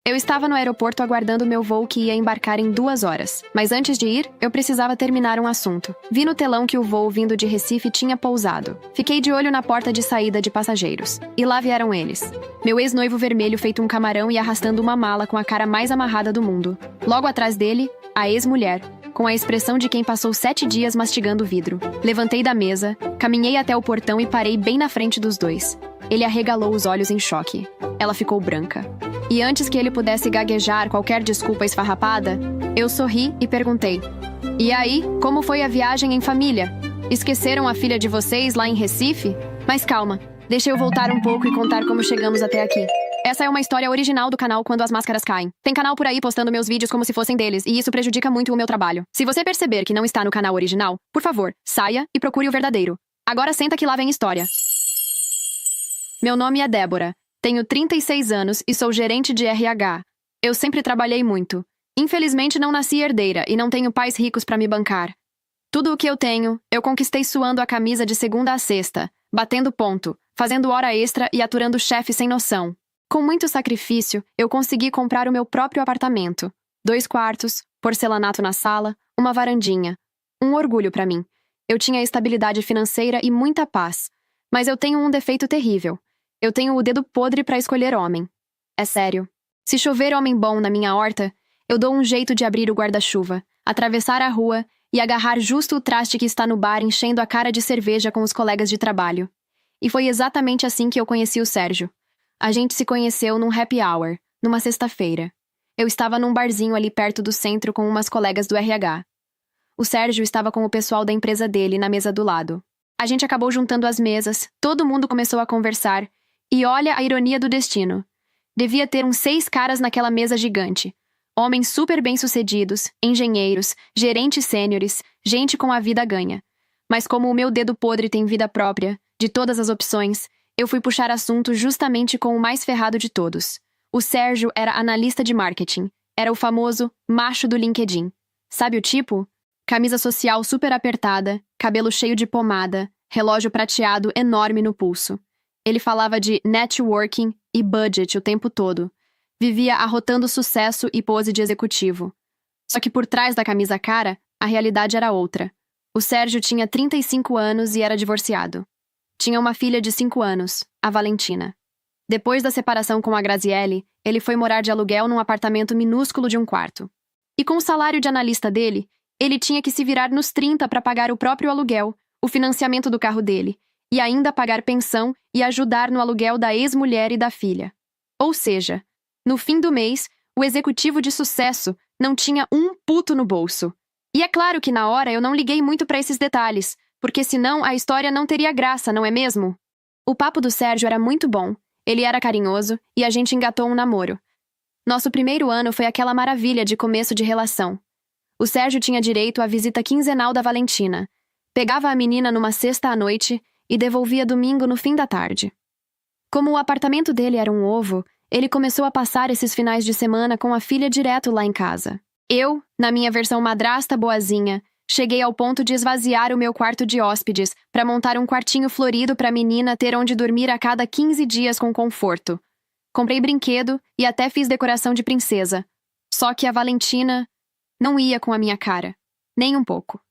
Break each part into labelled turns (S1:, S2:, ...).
S1: Eu estava no aeroporto aguardando meu voo que ia embarcar em 2 horas. Mas antes de ir, eu precisava terminar um assunto. Vi no telão que o voo vindo de Recife tinha pousado. Fiquei de olho na porta de saída de passageiros. E lá vieram eles. Meu ex-noivo vermelho feito um camarão e arrastando uma mala com a cara mais amarrada do mundo. Logo atrás dele, a ex-mulher, com a expressão de quem passou 7 dias mastigando vidro. Levantei da mesa, caminhei até o portão e parei bem na frente dos dois. Ele arregalou os olhos em choque. Ela ficou branca. E antes que ele pudesse gaguejar qualquer desculpa esfarrapada, eu sorri e perguntei: "E aí, como foi a viagem em família? Esqueceram a filha de vocês lá em Recife? Mas calma, deixa eu voltar um pouco e contar como chegamos até aqui. Essa é uma história original do canal Quando as Máscaras Caem. Tem canal por aí postando meus vídeos como se fossem deles, e isso prejudica muito o meu trabalho. Se você perceber que não está no canal original, por favor, saia e procure o verdadeiro. Agora senta que lá vem história. Meu nome é Débora. Tenho 36 anos e sou gerente de RH. Eu sempre trabalhei muito. Infelizmente não nasci herdeira e não tenho pais ricos para me bancar. Tudo o que eu tenho, eu conquistei suando a camisa de segunda a sexta, batendo ponto, fazendo hora extra e aturando chefe sem noção. Com muito sacrifício, eu consegui comprar o meu próprio apartamento. 2 quartos, porcelanato na sala, uma varandinha. Um orgulho para mim. Eu tinha estabilidade financeira e muita paz. Mas eu tenho um defeito terrível. Eu tenho o dedo podre para escolher homem. É sério. Se chover homem bom na minha horta, eu dou um jeito de abrir o guarda-chuva, atravessar a rua e agarrar justo o traste que está no bar enchendo a cara de cerveja com os colegas de trabalho. E foi exatamente assim que eu conheci o Sérgio. A gente se conheceu num happy hour, numa sexta-feira. Eu estava num barzinho ali perto do centro com umas colegas do RH. O Sérgio estava com o pessoal da empresa dele na mesa do lado. A gente acabou juntando as mesas, todo mundo começou a conversar. E olha a ironia do destino. Devia ter uns 6 caras naquela mesa gigante. Homens super bem-sucedidos, engenheiros, gerentes sêniores, gente com a vida ganha. Mas como o meu dedo podre tem vida própria, de todas as opções, eu fui puxar assunto justamente com o mais ferrado de todos. O Sérgio era analista de marketing. Era o famoso macho do LinkedIn. Sabe o tipo? Camisa social super apertada, cabelo cheio de pomada, relógio prateado enorme no pulso. Ele falava de networking e budget o tempo todo. Vivia arrotando sucesso e pose de executivo. Só que por trás da camisa cara, a realidade era outra. O Sérgio tinha 35 anos e era divorciado. Tinha uma filha de 5 anos, a Valentina. Depois da separação com a Graziele, ele foi morar de aluguel num apartamento minúsculo de 1 quarto. E com o salário de analista dele, ele tinha que se virar nos 30 para pagar o próprio aluguel, o financiamento do carro dele, e ainda pagar pensão e ajudar no aluguel da ex-mulher e da filha. Ou seja, no fim do mês, o executivo de sucesso não tinha um puto no bolso. E é claro que na hora eu não liguei muito para esses detalhes, porque senão a história não teria graça, não é mesmo? O papo do Sérgio era muito bom, ele era carinhoso e a gente engatou um namoro. Nosso primeiro ano foi aquela maravilha de começo de relação. O Sérgio tinha direito à visita quinzenal da Valentina. Pegava a menina numa sexta à noite e devolvia domingo no fim da tarde. Como o apartamento dele era um ovo, ele começou a passar esses finais de semana com a filha direto lá em casa. Eu, na minha versão madrasta boazinha, cheguei ao ponto de esvaziar o meu quarto de hóspedes para montar um quartinho florido para a menina ter onde dormir a cada 15 dias com conforto. Comprei brinquedo e até fiz decoração de princesa. Só que a Valentina não ia com a minha cara. Nem um pouco.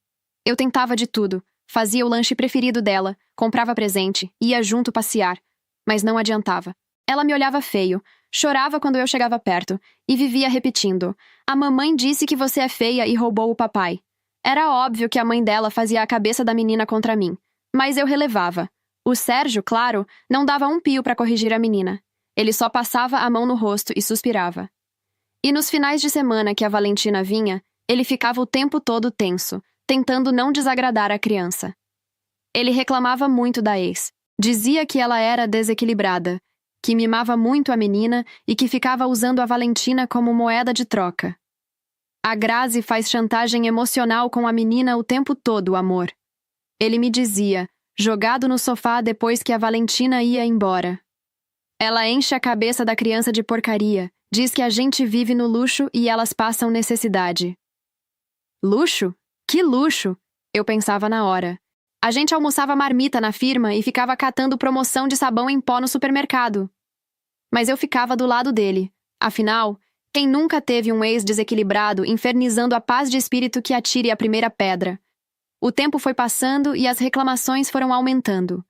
S1: Eu tentava de tudo. Fazia o lanche preferido dela, comprava presente, ia junto passear. Mas não adiantava. Ela me olhava feio, chorava quando eu chegava perto, e vivia repetindo: "A mamãe disse que você é feia e roubou o papai." Era óbvio que a mãe dela fazia a cabeça da menina contra mim. Mas eu relevava. O Sérgio, claro, não dava um pio para corrigir a menina. Ele só passava a mão no rosto e suspirava. E nos finais de semana que a Valentina vinha, ele ficava o tempo todo tenso, tentando não desagradar a criança. Ele reclamava muito da ex. Dizia que ela era desequilibrada, que mimava muito a menina e que ficava usando a Valentina como moeda de troca. A Grazi faz chantagem emocional com a menina o tempo todo, amor. Ele me dizia, jogado no sofá depois que a Valentina ia embora. Ela enche a cabeça da criança de porcaria, diz que a gente vive no luxo e elas passam necessidade. Luxo? Que luxo! Eu pensava na hora. A gente almoçava marmita na firma e ficava catando promoção de sabão em pó no supermercado. Mas eu ficava do lado dele. Afinal, Quem nunca teve um ex desequilibrado infernizando a paz de espírito que atire a primeira pedra? O tempo foi passando e as reclamações foram aumentando.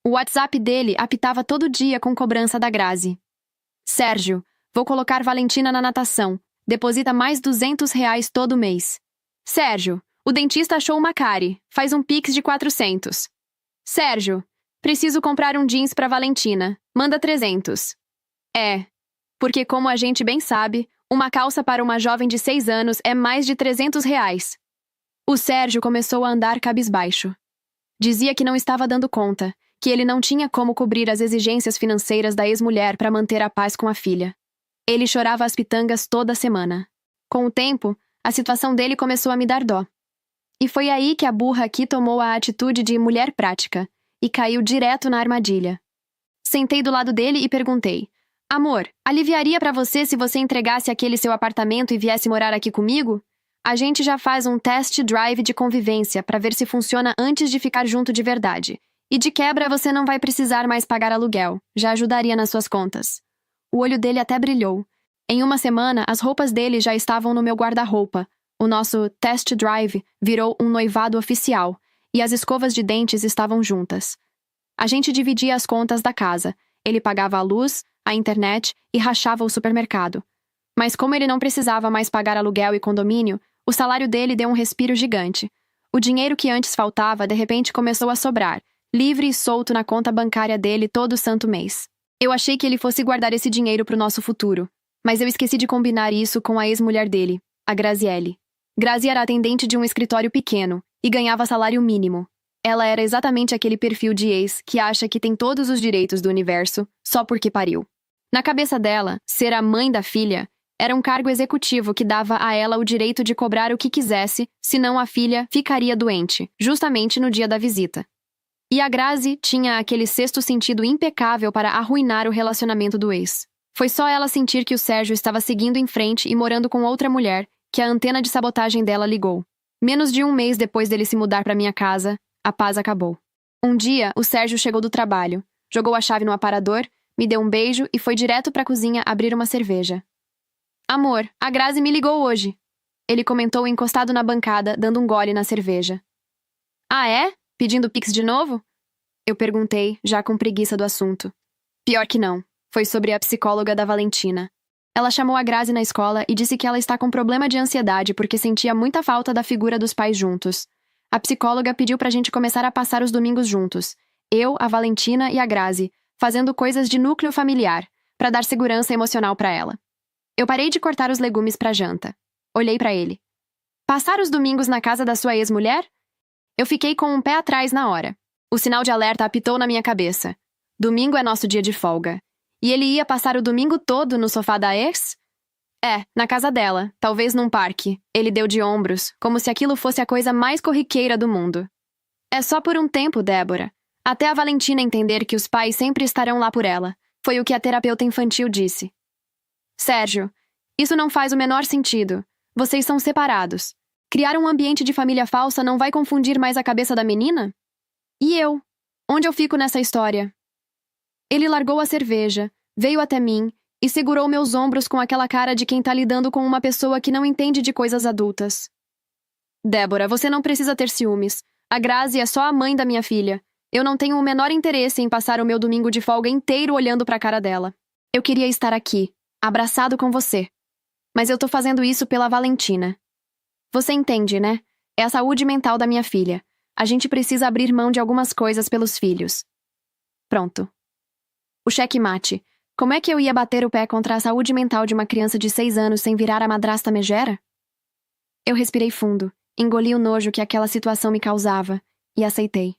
S1: O WhatsApp dele apitava todo dia com cobrança da Grazi. Sérgio, vou colocar Valentina na natação. Deposita mais R$ 200 todo mês. Sérgio, o dentista achou uma cárie. Faz um Pix de 400. Sérgio, preciso comprar um jeans pra Valentina. Manda 300. Porque como a gente bem sabe, uma calça para uma jovem de 6 anos é mais de R$ 300. O Sérgio começou a andar cabisbaixo. Dizia que não estava dando conta, que ele não tinha como cobrir as exigências financeiras da ex-mulher para manter a paz com a filha. Ele chorava as pitangas toda semana. Com o tempo, a situação dele começou a me dar dó. E foi aí que a burra aqui tomou a atitude de mulher prática e caiu direto na armadilha. Sentei do lado dele e perguntei: Amor, aliviaria pra você se você entregasse aquele seu apartamento e viesse morar aqui comigo? A gente já faz um test drive de convivência pra ver se funciona antes de ficar junto de verdade. E de quebra você não vai precisar mais pagar aluguel. Já ajudaria nas suas contas. O olho dele até brilhou. Em uma semana, as roupas dele já estavam no meu guarda-roupa. O nosso test drive virou um noivado oficial, e as escovas de dentes estavam juntas. A gente dividia as contas da casa. Ele pagava a luz, a internet e rachava o supermercado. Mas como ele não precisava mais pagar aluguel e condomínio, o salário dele deu um respiro gigante. O dinheiro que antes faltava, de repente, começou a sobrar, livre e solto na conta bancária dele todo santo mês. Eu achei que ele fosse guardar esse dinheiro pro nosso futuro, mas eu esqueci de combinar isso com a ex-mulher dele, a Graziele. Grazi era atendente de um escritório pequeno e ganhava salário mínimo. Ela era exatamente aquele perfil de ex que acha que tem todos os direitos do universo só porque pariu. Na cabeça dela, ser a mãe da filha era um cargo executivo que dava a ela o direito de cobrar o que quisesse, senão a filha ficaria doente, justamente no dia da visita. E a Grazi tinha aquele sexto sentido impecável para arruinar o relacionamento do ex. Foi só ela sentir que o Sérgio estava seguindo em frente e morando com outra mulher que a antena de sabotagem dela ligou. Menos de um mês depois dele se mudar para minha casa, a paz acabou. Um dia, o Sérgio chegou do trabalho, jogou a chave no aparador, me deu um beijo e foi direto para a cozinha abrir uma cerveja. Amor, a Grazi me ligou hoje. Ele comentou encostado na bancada, dando um gole na cerveja. Ah, é? Pedindo Pix de novo? Eu perguntei, já com preguiça do assunto. Pior que não. Foi sobre a psicóloga da Valentina. Ela chamou a Grazi na escola e disse que ela está com problema de ansiedade porque sentia muita falta da figura dos pais juntos. A psicóloga pediu pra gente começar a passar os domingos juntos. Eu, a Valentina e a Grazi, fazendo coisas de núcleo familiar, pra dar segurança emocional pra ela. Eu parei de cortar os legumes pra janta. Olhei pra ele. Passar os domingos na casa da sua ex-mulher? Eu fiquei com um pé atrás na hora. O sinal de alerta apitou na minha cabeça. Domingo é nosso dia de folga. E ele ia passar o domingo todo no sofá da ex? Na casa dela, talvez num parque. Ele deu de ombros, como se aquilo fosse a coisa mais corriqueira do mundo. É só por um tempo, Débora. Até a Valentina entender que os pais sempre estarão lá por ela. Foi o que a terapeuta infantil disse. Sérgio, isso não faz o menor sentido. Vocês são separados. Criar um ambiente de família falsa não vai confundir mais a cabeça da menina? E eu? Onde eu fico nessa história? Ele largou a cerveja, veio até mim e segurou meus ombros com aquela cara de quem tá lidando com uma pessoa que não entende de coisas adultas. Débora, você não precisa ter ciúmes. A Grazi é só a mãe da minha filha. Eu não tenho o menor interesse em passar o meu domingo de folga inteiro olhando pra cara dela. Eu queria estar aqui, abraçado com você. Mas eu tô fazendo isso pela Valentina. Você entende, né? É a saúde mental da minha filha. A gente precisa abrir mão de algumas coisas pelos filhos. Pronto. O checkmate. Como é que eu ia bater o pé contra a saúde mental de uma criança de 6 anos sem virar a madrasta megera? Eu respirei fundo, engoli o nojo que aquela situação me causava e aceitei.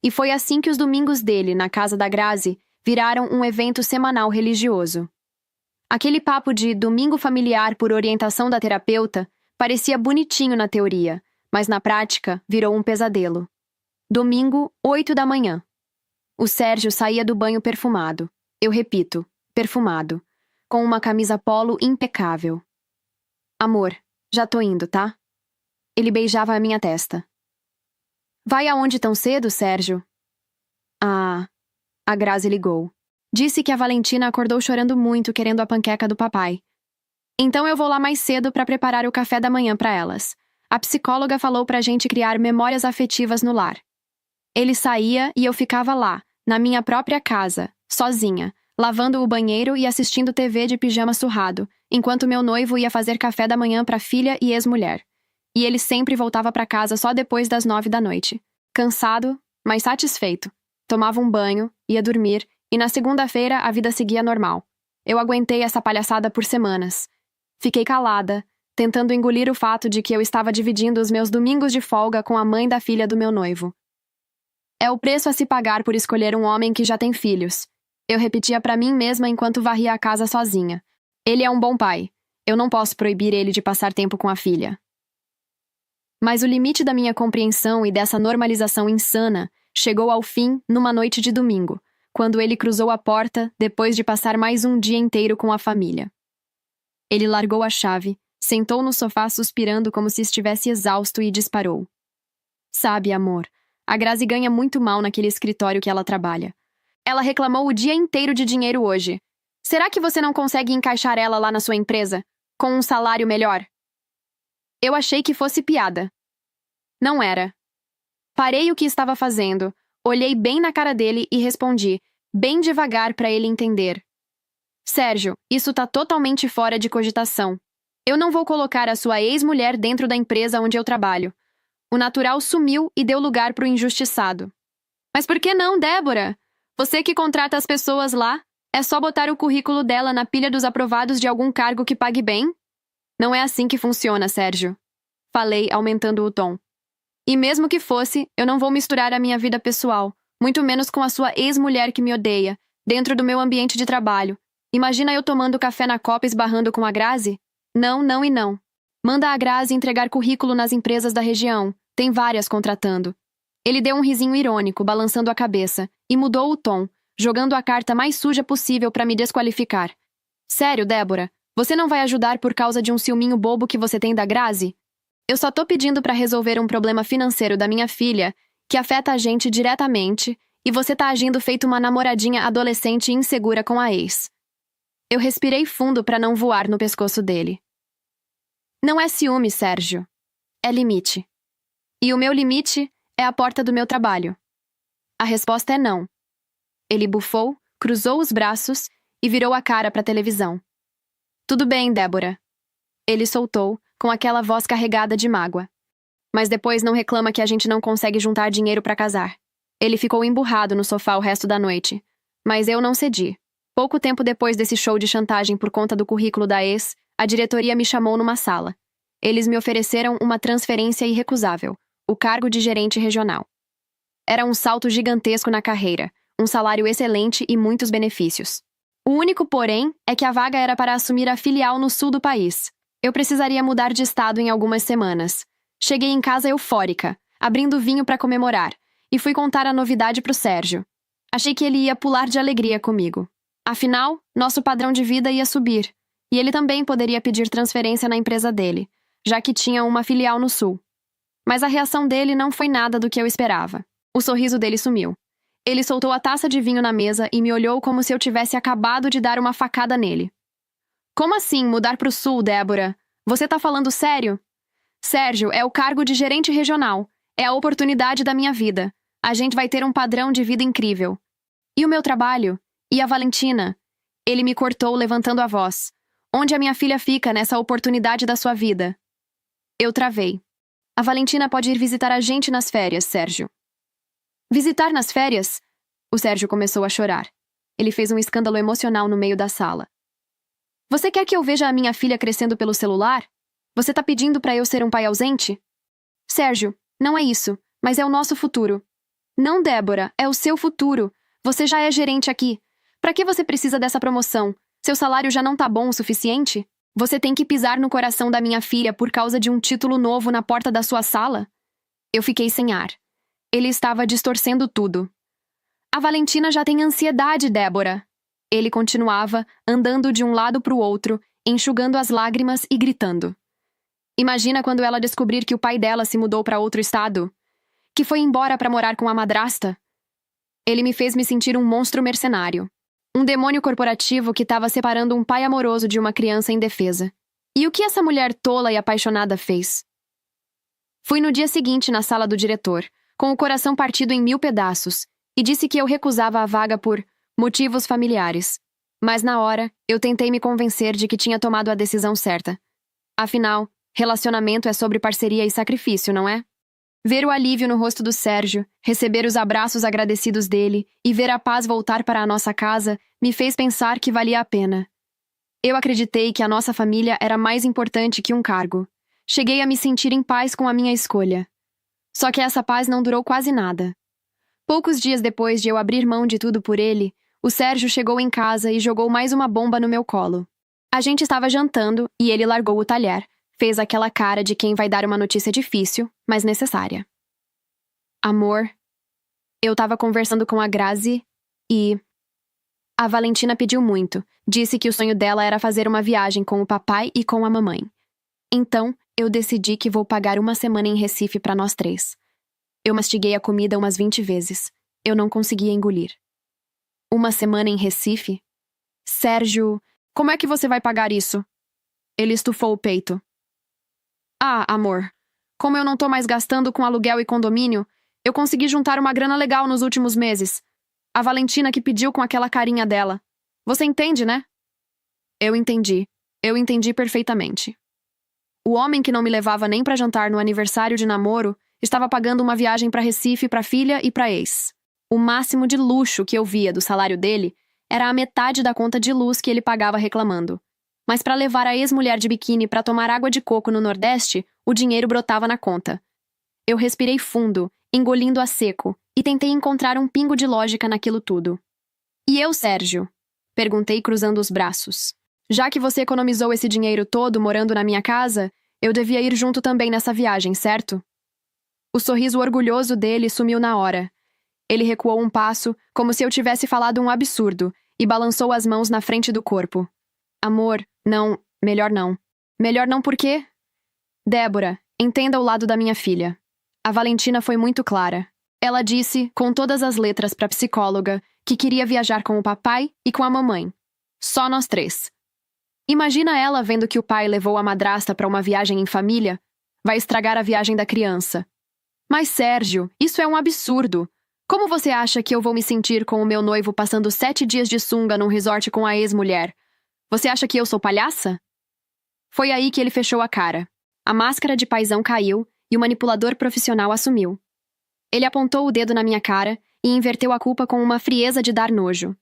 S1: E foi assim que os domingos dele, na casa da Grazi, viraram um evento semanal religioso. Aquele papo de domingo familiar por orientação da terapeuta parecia bonitinho na teoria, mas na prática virou um pesadelo. Domingo, 8 da manhã. O Sérgio saía do banho perfumado. Eu repito, perfumado. Com uma camisa polo impecável. Amor, já tô indo, tá? Ele beijava a minha testa. Vai aonde tão cedo, Sérgio? Ah, a Grazi ligou. Disse que a Valentina acordou chorando muito querendo a panqueca do papai. Então eu vou lá mais cedo para preparar o café da manhã para elas. A psicóloga falou pra gente criar memórias afetivas no lar. Ele saía e eu ficava lá, na minha própria casa, sozinha, lavando o banheiro e assistindo TV de pijama surrado, enquanto meu noivo ia fazer café da manhã para filha e ex-mulher. E ele sempre voltava para casa só depois das 9 da noite. Cansado, mas satisfeito. Tomava um banho, ia dormir, e na segunda-feira a vida seguia normal. Eu aguentei essa palhaçada por semanas. Fiquei calada, tentando engolir o fato de que eu estava dividindo os meus domingos de folga com a mãe da filha do meu noivo. É o preço a se pagar por escolher um homem que já tem filhos. Eu repetia para mim mesma enquanto varria a casa sozinha. Ele é um bom pai. Eu não posso proibir ele de passar tempo com a filha. Mas o limite da minha compreensão e dessa normalização insana chegou ao fim numa noite de domingo, quando ele cruzou a porta depois de passar mais um dia inteiro com a família. Ele largou a chave, sentou no sofá suspirando como se estivesse exausto e disparou. Sabe, amor, a Grazi ganha muito mal naquele escritório que ela trabalha. Ela reclamou o dia inteiro de dinheiro hoje. Será que você não consegue encaixar ela lá na sua empresa, com um salário melhor? Eu achei que fosse piada. Não era. Parei o que estava fazendo, olhei bem na cara dele e respondi, bem devagar para ele entender. Sérgio, isso tá totalmente fora de cogitação. Eu não vou colocar a sua ex-mulher dentro da empresa onde eu trabalho. O natural sumiu e deu lugar pro injustiçado. Mas por que não, Débora? Você que contrata as pessoas lá, é só botar o currículo dela na pilha dos aprovados de algum cargo que pague bem? Não é assim que funciona, Sérgio. Falei, aumentando o tom. E mesmo que fosse, eu não vou misturar a minha vida pessoal, muito menos com a sua ex-mulher que me odeia, dentro do meu ambiente de trabalho. Imagina eu tomando café na copa esbarrando com a Grazi? Não, não e não. Manda a Grazi entregar currículo nas empresas da região. Tem várias contratando. Ele deu um risinho irônico, balançando a cabeça, e mudou o tom, jogando a carta mais suja possível para me desqualificar. Sério, Débora? Você não vai ajudar por causa de um ciúminho bobo que você tem da Grazi? Eu só tô pedindo para resolver um problema financeiro da minha filha, que afeta a gente diretamente, e você tá agindo feito uma namoradinha adolescente insegura com a ex. Eu respirei fundo para não voar no pescoço dele. Não é ciúme, Sérgio. É limite. E o meu limite é a porta do meu trabalho. A resposta é não. Ele bufou, cruzou os braços e virou a cara para a televisão. Tudo bem, Débora. Ele soltou, com aquela voz carregada de mágoa. Mas depois não reclama que a gente não consegue juntar dinheiro para casar. Ele ficou emburrado no sofá o resto da noite. Mas eu não cedi. Pouco tempo depois desse show de chantagem por conta do currículo da ex, a diretoria me chamou numa sala. Eles me ofereceram uma transferência irrecusável, o cargo de gerente regional. Era um salto gigantesco na carreira, um salário excelente e muitos benefícios. O único porém é que a vaga era para assumir a filial no sul do país. Eu precisaria mudar de estado em algumas semanas. Cheguei em casa eufórica, abrindo vinho para comemorar, e fui contar a novidade pro Sérgio. Achei que ele ia pular de alegria comigo. Afinal, nosso padrão de vida ia subir, e ele também poderia pedir transferência na empresa dele, já que tinha uma filial no sul. Mas a reação dele não foi nada do que eu esperava. O sorriso dele sumiu. Ele soltou a taça de vinho na mesa e me olhou como se eu tivesse acabado de dar uma facada nele. Como assim mudar pro sul, Débora? Você tá falando sério? Sérgio, é o cargo de gerente regional. É a oportunidade da minha vida. A gente vai ter um padrão de vida incrível. E o meu trabalho? E a Valentina? Ele me cortou, levantando a voz. Onde a minha filha fica nessa oportunidade da sua vida? Eu travei. A Valentina pode ir visitar a gente nas férias, Sérgio. Visitar nas férias? O Sérgio começou a chorar. Ele fez um escândalo emocional no meio da sala. Você quer que eu veja a minha filha crescendo pelo celular? Você tá pedindo pra eu ser um pai ausente? Sérgio, não é isso, mas é o nosso futuro. Não, Débora, é o seu futuro. Você já é gerente aqui. Pra que você precisa dessa promoção? Seu salário já não tá bom o suficiente? Você tem que pisar no coração da minha filha por causa de um título novo na porta da sua sala? Eu fiquei sem ar. Ele estava distorcendo tudo. A Valentina já tem ansiedade, Débora. Ele continuava, andando de um lado para o outro, enxugando as lágrimas e gritando. Imagina quando ela descobrir que o pai dela se mudou para outro estado. Que foi embora para morar com a madrasta. Ele me fez me sentir um monstro mercenário. Um demônio corporativo que estava separando um pai amoroso de uma criança indefesa. E o que essa mulher tola e apaixonada fez? Fui no dia seguinte na sala do diretor, com o coração partido em 1000 pedaços, e disse que eu recusava a vaga por motivos familiares. Mas na hora, eu tentei me convencer de que tinha tomado a decisão certa. Afinal, relacionamento é sobre parceria e sacrifício, não é? Ver o alívio no rosto do Sérgio, receber os abraços agradecidos dele e ver a paz voltar para a nossa casa me fez pensar que valia a pena. Eu acreditei que a nossa família era mais importante que um cargo. Cheguei a me sentir em paz com a minha escolha. Só que essa paz não durou quase nada. Poucos dias depois de eu abrir mão de tudo por ele, o Sérgio chegou em casa e jogou mais uma bomba no meu colo. A gente estava jantando e ele largou o talher. Fez aquela cara de quem vai dar uma notícia difícil, mas necessária. Amor, eu estava conversando com a Grazi e... A Valentina pediu muito. Disse que o sonho dela era fazer uma viagem com o papai e com a mamãe. Então, eu decidi que vou pagar uma semana em Recife para nós 3. Eu mastiguei a comida umas 20 vezes. Eu não conseguia engolir. Uma semana em Recife? Sérgio, como é que você vai pagar isso? Ele estufou o peito. Ah, amor, como eu não tô mais gastando com aluguel e condomínio, eu consegui juntar uma grana legal nos últimos meses. A Valentina que pediu com aquela carinha dela. Você entende, né? Eu entendi perfeitamente. O homem que não me levava nem pra jantar no aniversário de namoro estava pagando uma viagem pra Recife pra filha e pra ex. O máximo de luxo que eu via do salário dele era a metade da conta de luz que ele pagava reclamando. Mas para levar a ex-mulher de biquíni para tomar água de coco no Nordeste, o dinheiro brotava na conta. Eu respirei fundo, engolindo a seco, e tentei encontrar um pingo de lógica naquilo tudo. E eu, Sérgio? Perguntei cruzando os braços. Já que você economizou esse dinheiro todo morando na minha casa, eu devia ir junto também nessa viagem, certo? O sorriso orgulhoso dele sumiu na hora. Ele recuou um passo, como se eu tivesse falado um absurdo, e balançou as mãos na frente do corpo. Amor, não, melhor não. Melhor não por quê? Débora, entenda o lado da minha filha. A Valentina foi muito clara. Ela disse, com todas as letras para a psicóloga, que queria viajar com o papai e com a mamãe. Só nós 3. Imagina ela vendo que o pai levou a madrasta para uma viagem em família. Vai estragar a viagem da criança. Mas, Sérgio, isso é um absurdo. Como você acha que eu vou me sentir com o meu noivo passando 7 dias de sunga num resort com a ex-mulher? Você acha que eu sou palhaça? Foi aí que ele fechou a cara. A máscara de paizão caiu e o manipulador profissional assumiu. Ele apontou o dedo na minha cara e inverteu a culpa com uma frieza de dar nojo.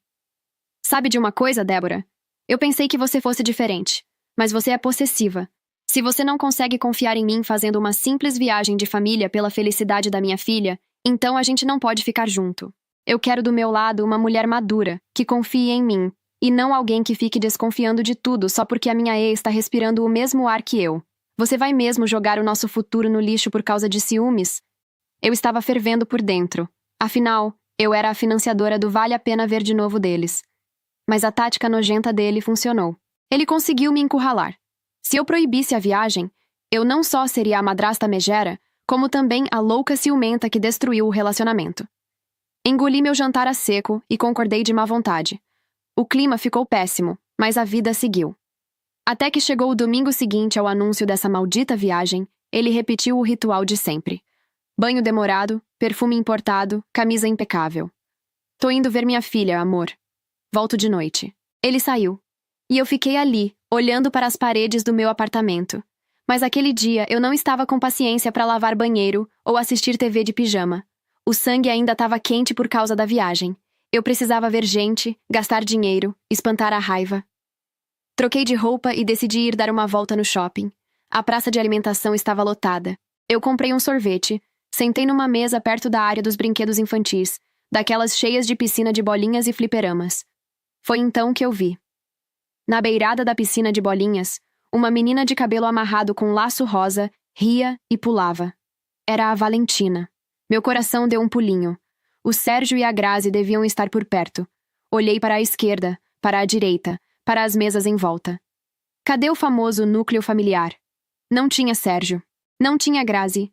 S1: Sabe de uma coisa, Débora? Eu pensei que você fosse diferente, mas você é possessiva. Se você não consegue confiar em mim fazendo uma simples viagem de família pela felicidade da minha filha, então a gente não pode ficar junto. Eu quero do meu lado uma mulher madura, que confie em mim, e não alguém que fique desconfiando de tudo só porque a minha ex está respirando o mesmo ar que eu. Você vai mesmo jogar o nosso futuro no lixo por causa de ciúmes? Eu estava fervendo por dentro. Afinal, eu era a financiadora do Vale a Pena Ver de Novo deles. Mas a tática nojenta dele funcionou. Ele conseguiu me encurralar. Se eu proibisse a viagem, eu não só seria a madrasta megera, como também a louca ciumenta que destruiu o relacionamento. Engoli meu jantar a seco e concordei de má vontade. O clima ficou péssimo, mas a vida seguiu. Até que chegou o domingo seguinte ao anúncio dessa maldita viagem, ele repetiu o ritual de sempre. Banho demorado, perfume importado, camisa impecável. Tô indo ver minha filha, amor. Volto de noite. Ele saiu. E eu fiquei ali, olhando para as paredes do meu apartamento. Mas aquele dia eu não estava com paciência para lavar banheiro ou assistir TV de pijama. O sangue ainda estava quente por causa da viagem. Eu precisava ver gente, gastar dinheiro, espantar a raiva. Troquei de roupa e decidi ir dar uma volta no shopping. A praça de alimentação estava lotada. Eu comprei um sorvete, sentei numa mesa perto da área dos brinquedos infantis, daquelas cheias de piscina de bolinhas e fliperamas. Foi então que eu vi. Na beirada da piscina de bolinhas, uma menina de cabelo amarrado com laço rosa ria e pulava. Era a Valentina. Meu coração deu um pulinho. O Sérgio e a Grazi deviam estar por perto. Olhei para a esquerda, para a direita, para as mesas em volta. Cadê o famoso núcleo familiar? Não tinha Sérgio. Não tinha Grazi.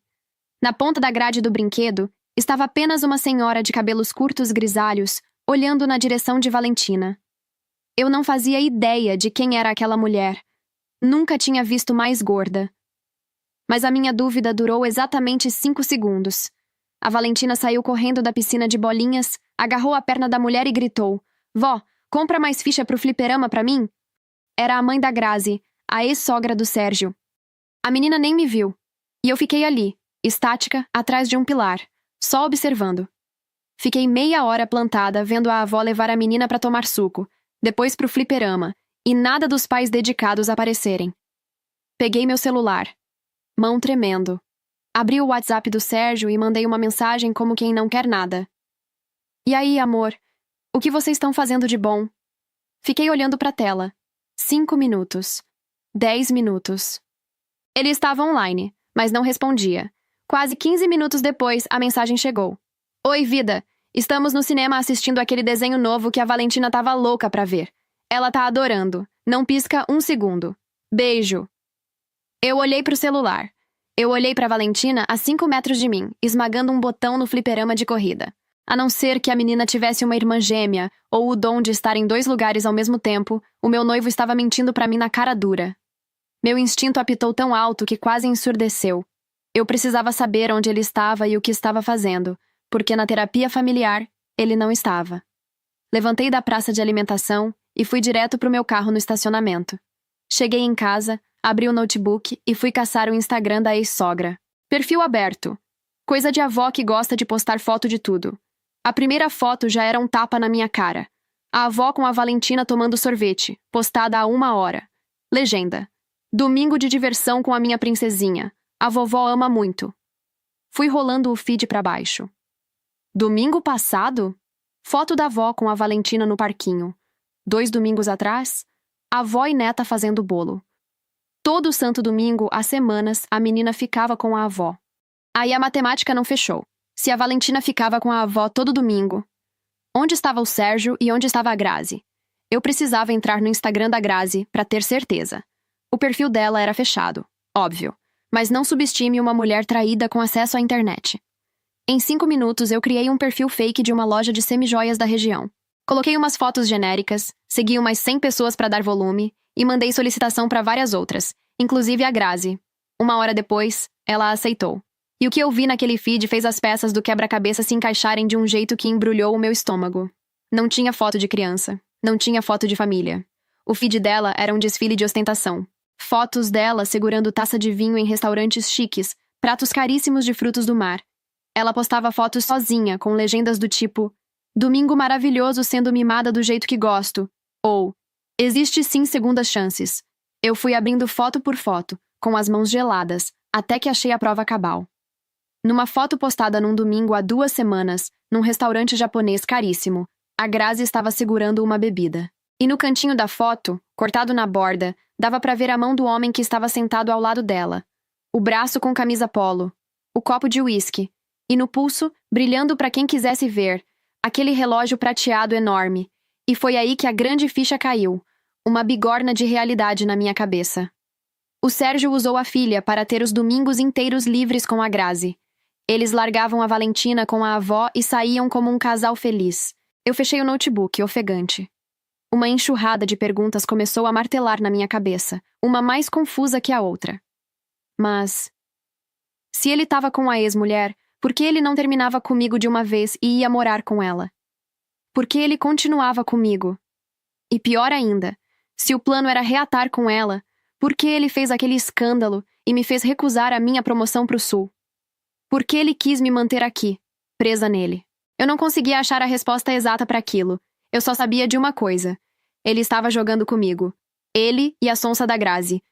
S1: Na ponta da grade do brinquedo, estava apenas uma senhora de cabelos curtos grisalhos, olhando na direção de Valentina. Eu não fazia ideia de quem era aquela mulher. Nunca tinha visto mais gorda. Mas a minha dúvida durou exatamente 5 segundos. A Valentina saiu correndo da piscina de bolinhas, agarrou a perna da mulher e gritou: Vó, compra mais ficha pro fliperama pra mim? Era a mãe da Grazi, a ex-sogra do Sérgio. A menina nem me viu. E eu fiquei ali, estática, atrás de um pilar, só observando. Fiquei meia hora plantada vendo a avó levar a menina pra tomar suco, depois pro fliperama, e nada dos pais dedicados aparecerem. Peguei meu celular. Mão tremendo. Abri o WhatsApp do Sérgio e mandei uma mensagem como quem não quer nada. E aí, amor? O que vocês estão fazendo de bom? Fiquei olhando pra tela. 5 minutos. 10 minutos. Ele estava online, mas não respondia. Quase 15 minutos depois, a mensagem chegou. Oi, vida. Estamos no cinema assistindo aquele desenho novo que a Valentina tava louca pra ver. Ela tá adorando. Não pisca um segundo. Beijo. Eu olhei pro celular. Eu olhei pra Valentina a 5 metros de mim, esmagando um botão no fliperama de corrida. A não ser que a menina tivesse uma irmã gêmea, ou o dom de estar em 2 lugares ao mesmo tempo, o meu noivo estava mentindo pra mim na cara dura. Meu instinto apitou tão alto que quase ensurdeceu. Eu precisava saber onde ele estava e o que estava fazendo, porque na terapia familiar, ele não estava. Levantei da praça de alimentação e fui direto pro meu carro no estacionamento. Cheguei em casa, abri o notebook e fui caçar o Instagram da ex-sogra. Perfil aberto. Coisa de avó que gosta de postar foto de tudo. A primeira foto já era um tapa na minha cara. A avó com a Valentina tomando sorvete, postada há 1 hora. Legenda. Domingo de diversão com a minha princesinha. A vovó ama muito. Fui rolando o feed pra baixo. Domingo passado? Foto da avó com a Valentina no parquinho. 2 domingos atrás? Avó e neta fazendo bolo. Todo santo domingo, há semanas, a menina ficava com a avó. Aí a matemática não fechou. Se a Valentina ficava com a avó todo domingo, onde estava o Sérgio e onde estava a Grazi? Eu precisava entrar no Instagram da Grazi para ter certeza. O perfil dela era fechado, óbvio. Mas não subestime uma mulher traída com acesso à internet. Em 5 minutos eu criei um perfil fake de uma loja de semijoias da região. Coloquei umas fotos genéricas, segui umas 100 pessoas para dar volume e mandei solicitação para várias outras, inclusive a Grazi. 1 hora depois, ela aceitou. E o que eu vi naquele feed fez as peças do quebra-cabeça se encaixarem de um jeito que embrulhou o meu estômago. Não tinha foto de criança. Não tinha foto de família. O feed dela era um desfile de ostentação. Fotos dela segurando taça de vinho em restaurantes chiques, pratos caríssimos de frutos do mar. Ela postava fotos sozinha, com legendas do tipo: Domingo maravilhoso sendo mimada do jeito que gosto. Ou: Existe sim segundas chances. Eu fui abrindo foto por foto, com as mãos geladas, até que achei a prova cabal. Numa foto postada num domingo há 2 semanas, num restaurante japonês caríssimo, a Grazi estava segurando uma bebida. E no cantinho da foto, cortado na borda, dava pra ver a mão do homem que estava sentado ao lado dela. O braço com camisa polo. O copo de uísque. E no pulso, brilhando pra quem quisesse ver, aquele relógio prateado enorme. E foi aí que a grande ficha caiu. Uma bigorna de realidade na minha cabeça. O Sérgio usou a filha para ter os domingos inteiros livres com a Grazi. Eles largavam a Valentina com a avó e saíam como um casal feliz. Eu fechei o notebook, ofegante. Uma enxurrada de perguntas começou a martelar na minha cabeça, uma mais confusa que a outra. Mas... se ele estava com a ex-mulher, por que ele não terminava comigo de uma vez e ia morar com ela? Por que ele continuava comigo? E pior ainda, se o plano era reatar com ela, por que ele fez aquele escândalo e me fez recusar a minha promoção pro sul? Por que ele quis me manter aqui, presa nele? Eu não conseguia achar a resposta exata para aquilo. Eu só sabia de uma coisa. Ele estava jogando comigo. Ele e a sonsa da Grazi.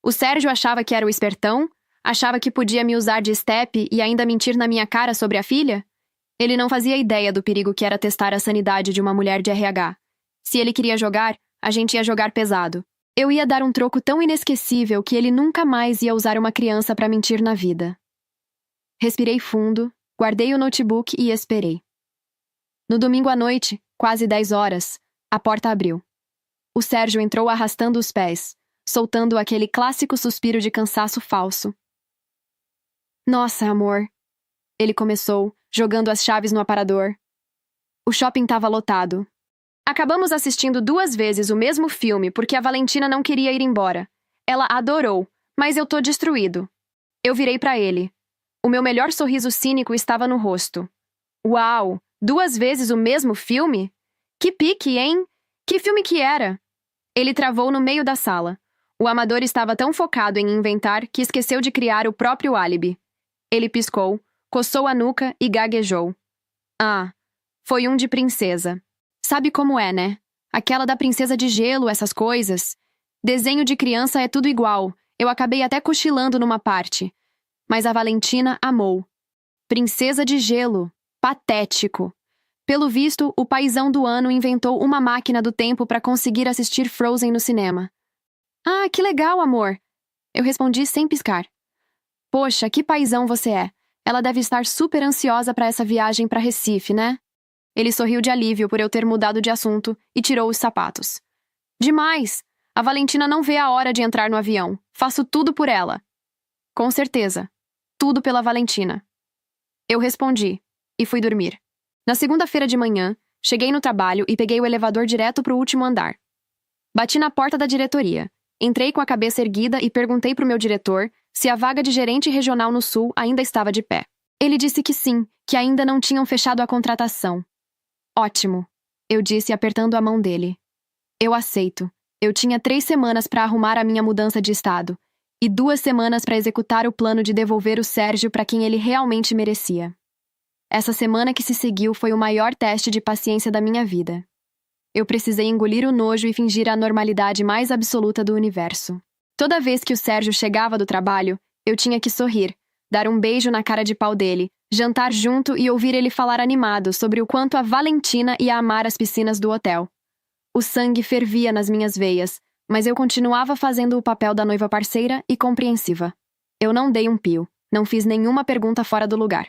S1: O Sérgio achava que era o espertão? Achava que podia me usar de estepe e ainda mentir na minha cara sobre a filha? Ele não fazia ideia do perigo que era testar a sanidade de uma mulher de RH. Se ele queria jogar, a gente ia jogar pesado. Eu ia dar um troco tão inesquecível que ele nunca mais ia usar uma criança para mentir na vida. Respirei fundo, guardei o notebook e esperei. No domingo à noite, quase 10 horas, a porta abriu. O Sérgio entrou arrastando os pés, soltando aquele clássico suspiro de cansaço falso. Nossa, amor. Ele começou, jogando as chaves no aparador. O shopping estava lotado. Acabamos assistindo 2 vezes o mesmo filme porque a Valentina não queria ir embora. Ela adorou, mas eu tô destruído. Eu virei pra ele. O meu melhor sorriso cínico estava no rosto. Uau! 2 vezes o mesmo filme? Que pique, hein? Que filme que era? Ele travou no meio da sala. O amador estava tão focado em inventar que esqueceu de criar o próprio álibi. Ele piscou, coçou a nuca e gaguejou. Ah, foi um de princesa. Sabe como é, né? Aquela da princesa de gelo, essas coisas. Desenho de criança é tudo igual. Eu acabei até cochilando numa parte. Mas a Valentina amou. Princesa de gelo. Patético. Pelo visto, o paizão do ano inventou uma máquina do tempo para conseguir assistir Frozen no cinema. Ah, que legal, amor! Eu respondi sem piscar. Poxa, que paizão você é. Ela deve estar super ansiosa para essa viagem para Recife, né? Ele sorriu de alívio por eu ter mudado de assunto e tirou os sapatos. Demais! A Valentina não vê a hora de entrar no avião. Faço tudo por ela. Com certeza. Tudo pela Valentina. Eu respondi e fui dormir. Na segunda-feira de manhã, cheguei no trabalho e peguei o elevador direto para o último andar. Bati na porta da diretoria. Entrei com a cabeça erguida e perguntei para o meu diretor se a vaga de gerente regional no Sul ainda estava de pé. Ele disse que sim, que ainda não tinham fechado a contratação. Ótimo, eu disse apertando a mão dele. Eu aceito. Eu tinha 3 semanas para arrumar a minha mudança de estado e 2 semanas para executar o plano de devolver o Sérgio para quem ele realmente merecia. Essa semana que se seguiu foi o maior teste de paciência da minha vida. Eu precisei engolir o nojo e fingir a normalidade mais absoluta do universo. Toda vez que o Sérgio chegava do trabalho, eu tinha que sorrir, dar um beijo na cara de pau dele, jantar junto e ouvir ele falar animado sobre o quanto a Valentina ia amar as piscinas do hotel. O sangue fervia nas minhas veias, mas eu continuava fazendo o papel da noiva parceira e compreensiva. Eu não dei um pio, não fiz nenhuma pergunta fora do lugar.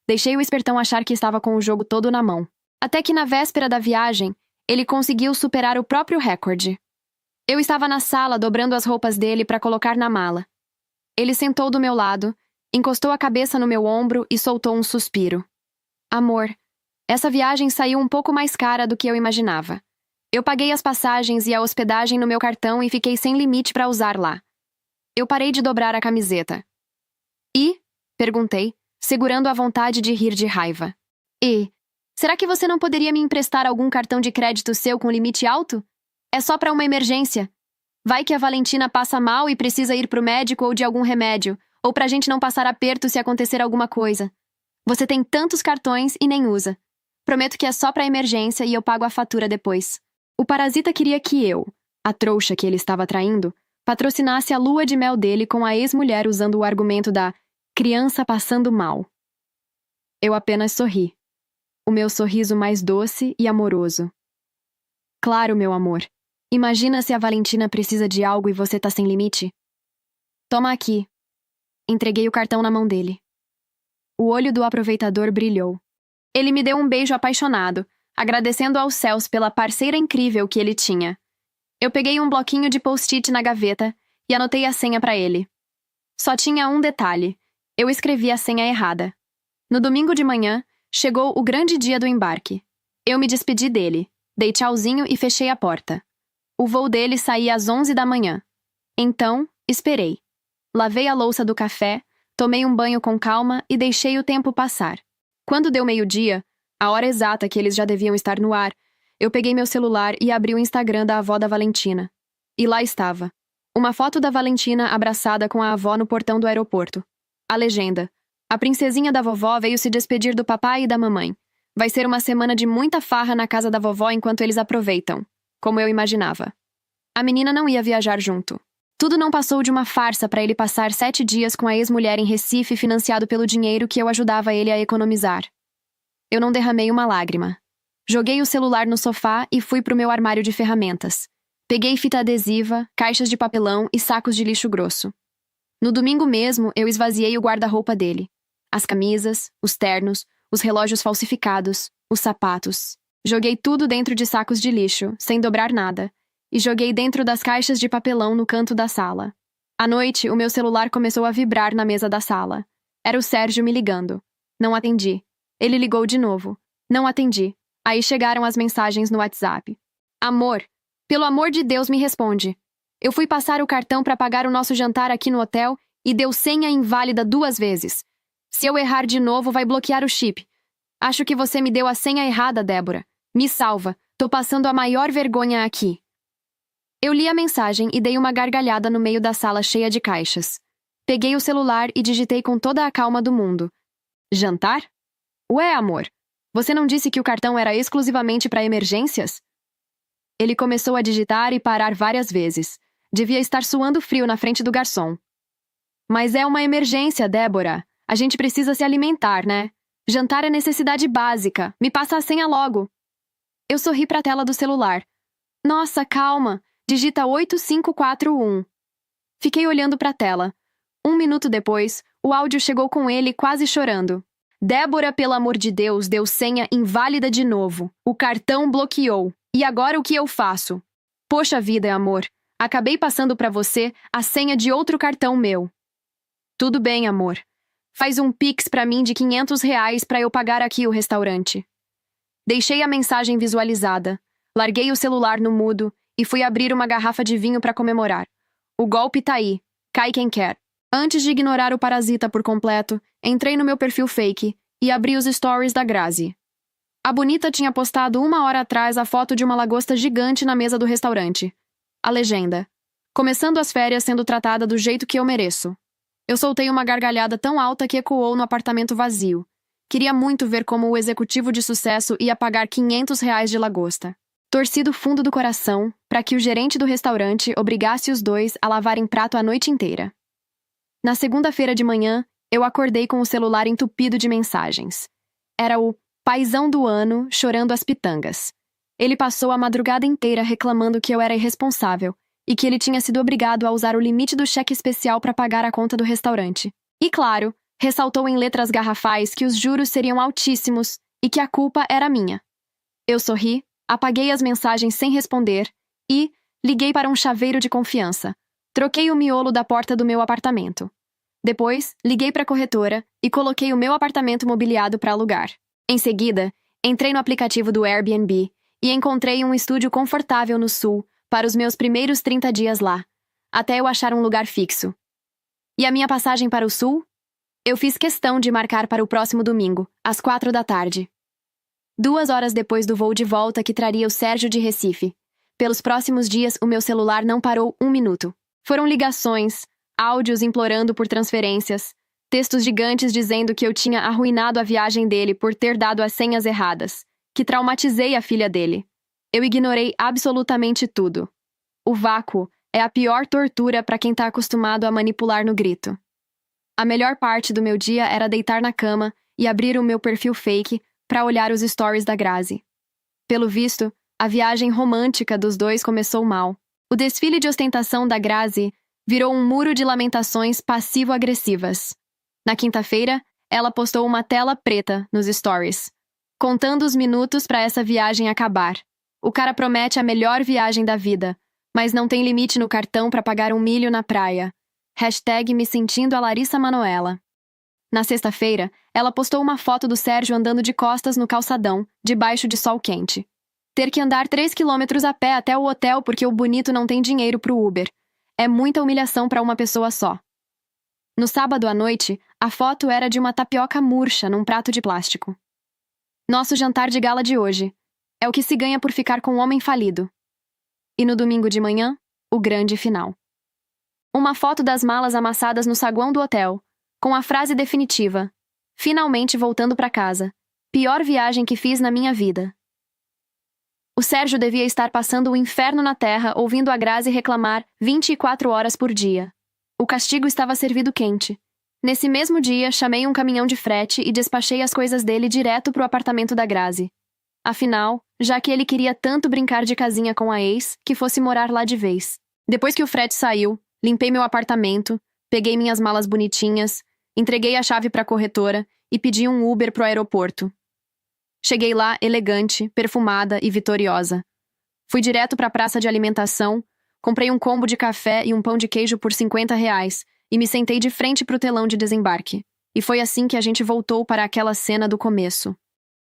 S1: Deixei o espertão achar que estava com o jogo todo na mão. Até que na véspera da viagem, ele conseguiu superar o próprio recorde. Eu estava na sala dobrando as roupas dele para colocar na mala. Ele sentou do meu lado, encostou a cabeça no meu ombro e soltou um suspiro. Amor, essa viagem saiu um pouco mais cara do que eu imaginava. Eu paguei as passagens e a hospedagem no meu cartão e fiquei sem limite para usar lá. Eu parei de dobrar a camiseta. E? Perguntei, segurando a vontade de rir de raiva. E? Será que você não poderia me emprestar algum cartão de crédito seu com limite alto? É só para uma emergência. Vai que a Valentina passa mal e precisa ir pro médico ou de algum remédio, ou pra gente não passar aperto se acontecer alguma coisa. Você tem tantos cartões e nem usa. Prometo que é só pra emergência e eu pago a fatura depois. O parasita queria que eu, a trouxa que ele estava traindo, patrocinasse a lua de mel dele com a ex-mulher usando o argumento da criança passando mal. Eu apenas sorri. O meu sorriso mais doce e amoroso. Claro, meu amor. Imagina se a Valentina precisa de algo e você tá sem limite? Toma aqui. Entreguei o cartão na mão dele. O olho do aproveitador brilhou. Ele me deu um beijo apaixonado, agradecendo aos céus pela parceira incrível que ele tinha. Eu peguei um bloquinho de post-it na gaveta e anotei a senha para ele. Só tinha um detalhe. Eu escrevi a senha errada. No domingo de manhã, chegou o grande dia do embarque. Eu me despedi dele, dei tchauzinho e fechei a porta. O voo dele saía às 11 da manhã. Então, esperei. Lavei a louça do café, tomei um banho com calma e deixei o tempo passar. Quando deu meio-dia, a hora exata que eles já deviam estar no ar, eu peguei meu celular e abri o Instagram da avó da Valentina. E lá estava. Uma foto da Valentina abraçada com a avó no portão do aeroporto. A legenda. A princesinha da vovó veio se despedir do papai e da mamãe. Vai ser uma semana de muita farra na casa da vovó enquanto eles aproveitam. Como eu imaginava. A menina não ia viajar junto. Tudo não passou de uma farsa para ele passar 7 dias com a ex-mulher em Recife financiado pelo dinheiro que eu ajudava ele a economizar. Eu não derramei uma lágrima. Joguei o celular no sofá e fui pro meu armário de ferramentas. Peguei fita adesiva, caixas de papelão e sacos de lixo grosso. No domingo mesmo, eu esvaziei o guarda-roupa dele. As camisas, os ternos, os relógios falsificados, os sapatos. Joguei tudo dentro de sacos de lixo, sem dobrar nada, e joguei dentro das caixas de papelão no canto da sala. À noite, o meu celular começou a vibrar na mesa da sala. Era o Sérgio me ligando. Não atendi. Ele ligou de novo. Não atendi. Aí chegaram as mensagens no WhatsApp. Amor, pelo amor de Deus me responde. Eu fui passar o cartão para pagar o nosso jantar aqui no hotel e deu senha inválida 2 vezes. Se eu errar de novo, vai bloquear o chip. Acho que você me deu a senha errada, Débora. Me salva. Tô passando a maior vergonha aqui. Eu li a mensagem e dei uma gargalhada no meio da sala cheia de caixas. Peguei o celular e digitei com toda a calma do mundo. Jantar? Ué, amor. Você não disse que o cartão era exclusivamente para emergências? Ele começou a digitar e parar várias vezes. Devia estar suando frio na frente do garçom. Mas é uma emergência, Débora. A gente precisa se alimentar, né? Jantar é necessidade básica. Me passa a senha logo. Eu sorri para a tela do celular. Nossa, calma. Digita 8541. Fiquei olhando para a tela. 1 minuto depois, o áudio chegou com ele quase chorando. Débora, pelo amor de Deus, deu senha inválida de novo. O cartão bloqueou. E agora o que eu faço? Poxa vida, amor. Acabei passando para você a senha de outro cartão meu. Tudo bem, amor. Faz um Pix para mim de R$ 500 para eu pagar aqui o restaurante. Deixei a mensagem visualizada. Larguei o celular no mudo e fui abrir uma garrafa de vinho para comemorar. O golpe tá aí. Cai quem quer. Antes de ignorar o parasita por completo, entrei no meu perfil fake e abri os stories da Grazi. A bonita tinha postado 1 hora atrás a foto de uma lagosta gigante na mesa do restaurante. A legenda. Começando as férias sendo tratada do jeito que eu mereço. Eu soltei uma gargalhada tão alta que ecoou no apartamento vazio. Queria muito ver como o executivo de sucesso ia pagar R$ 500 de lagosta. Torci do fundo do coração para que o gerente do restaurante obrigasse os dois a lavarem prato a noite inteira. Na segunda-feira de manhã, eu acordei com o celular entupido de mensagens. Era o paizão do ano chorando as pitangas. Ele passou a madrugada inteira reclamando que eu era irresponsável e que ele tinha sido obrigado a usar o limite do cheque especial para pagar a conta do restaurante. E claro, ressaltou em letras garrafais que os juros seriam altíssimos e que a culpa era minha. Eu sorri, apaguei as mensagens sem responder e liguei para um chaveiro de confiança. Troquei o miolo da porta do meu apartamento. Depois, liguei para a corretora e coloquei o meu apartamento mobiliado para alugar. Em seguida, entrei no aplicativo do Airbnb e encontrei um estúdio confortável no sul para os meus primeiros 30 dias lá, até eu achar um lugar fixo. E a minha passagem para o sul? Eu fiz questão de marcar para o próximo domingo, às 4 da tarde. 2 horas depois do voo de volta que traria o Sérgio de Recife. Pelos próximos dias, o meu celular não parou 1 minuto. Foram ligações, áudios implorando por transferências, textos gigantes dizendo que eu tinha arruinado a viagem dele por ter dado as senhas erradas, que traumatizei a filha dele. Eu ignorei absolutamente tudo. O vácuo é a pior tortura para quem está acostumado a manipular no grito. A melhor parte do meu dia era deitar na cama e abrir o meu perfil fake para olhar os stories da Grazi. Pelo visto, a viagem romântica dos dois começou mal. O desfile de ostentação da Grazi virou um muro de lamentações passivo-agressivas. Na quinta-feira, ela postou uma tela preta nos stories, contando os minutos para essa viagem acabar. O cara promete a melhor viagem da vida, mas não tem limite no cartão para pagar 1 milho na praia. Hashtag me sentindo a Larissa Manoela. Na sexta-feira, ela postou uma foto do Sérgio andando de costas no calçadão, debaixo de sol quente. Ter que andar 3 quilômetros a pé até o hotel porque o bonito não tem dinheiro pro Uber. É muita humilhação para uma pessoa só. No sábado à noite, a foto era de uma tapioca murcha num prato de plástico. Nosso jantar de gala de hoje. É o que se ganha por ficar com um homem falido. E no domingo de manhã, o grande final. Uma foto das malas amassadas no saguão do hotel, com a frase definitiva: finalmente voltando para casa. Pior viagem que fiz na minha vida. O Sérgio devia estar passando o inferno na terra ouvindo a Grazi reclamar 24 horas por dia. O castigo estava servido quente. Nesse mesmo dia, chamei um caminhão de frete e despachei as coisas dele direto pro apartamento da Grazi. Afinal, já que ele queria tanto brincar de casinha com a ex, que fosse morar lá de vez. Depois que o frete saiu, limpei meu apartamento, peguei minhas malas bonitinhas, entreguei a chave para a corretora e pedi um Uber pro aeroporto. Cheguei lá elegante, perfumada e vitoriosa. Fui direto para a praça de alimentação, comprei um combo de café e um pão de queijo por R$ 50 e me sentei de frente pro telão de desembarque. E foi assim que a gente voltou para aquela cena do começo.